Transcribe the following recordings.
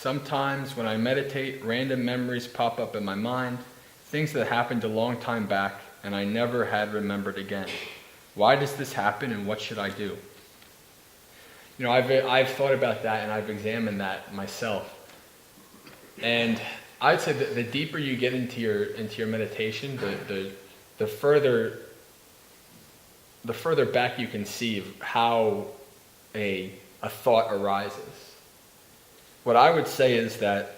Sometimes when I meditate, random memories pop up in my mind, things that happened a long time back and I never had remembered again. Why does this happen and what should I do? I've thought about that and I've examined that myself. And I'd say that the deeper you get into your meditation, the further back you can see of how a thought arises. What I would say is that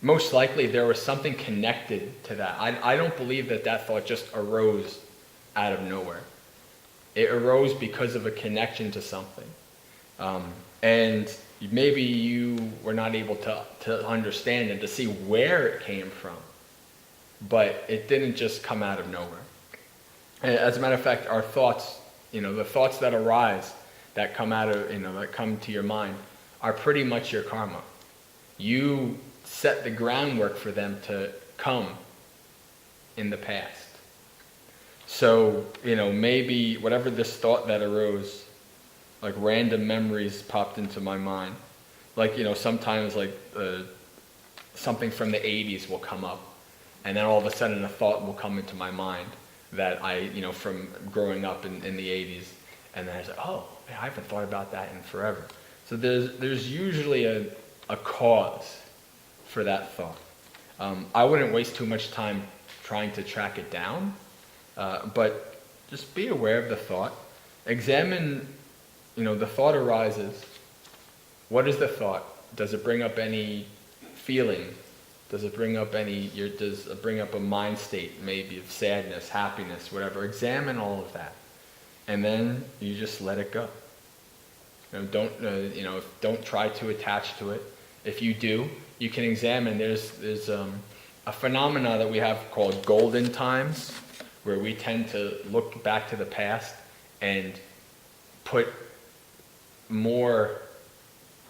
most likely there was something connected to that. I don't believe that thought just arose out of nowhere. It arose because of a connection to something. And maybe you were not able to understand and to see where it came from. But it didn't just come out of nowhere. And as a matter of fact, our thoughts, the thoughts that arise, that come out of, that come to your mind, are pretty much your karma. You set the groundwork for them to come in the past. So, maybe whatever this thought that arose, like random memories popped into my mind. Like, sometimes something from the 80s will come up. And then all of a sudden a thought will come into my mind that from growing up in the 80s. And then I was like, oh, man, I haven't thought about that in forever. So there's usually a cause for that thought. I wouldn't waste too much time trying to track it down, but just be aware of the thought. Examine, the thought arises. What is the thought? Does it bring up any feeling? Does it bring up does it bring up a mind state, maybe of sadness, happiness, whatever? Examine all of that. And then you just let it go. Don't try to attach to it. If you do, you can examine. There's a phenomena that we have called golden times, where we tend to look back to the past and put more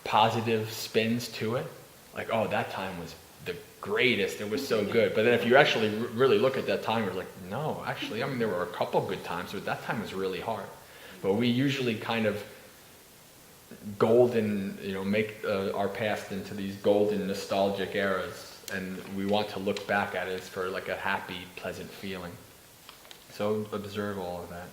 positive spins to it. Like, oh, that time was the greatest. It was so good. But then if you actually really look at that time, you're like, no, actually, there were a couple good times, but that time was really hard. But we usually kind of golden, make our past into these golden nostalgic eras, and we want to look back at it for like a happy, pleasant feeling. So observe all of that.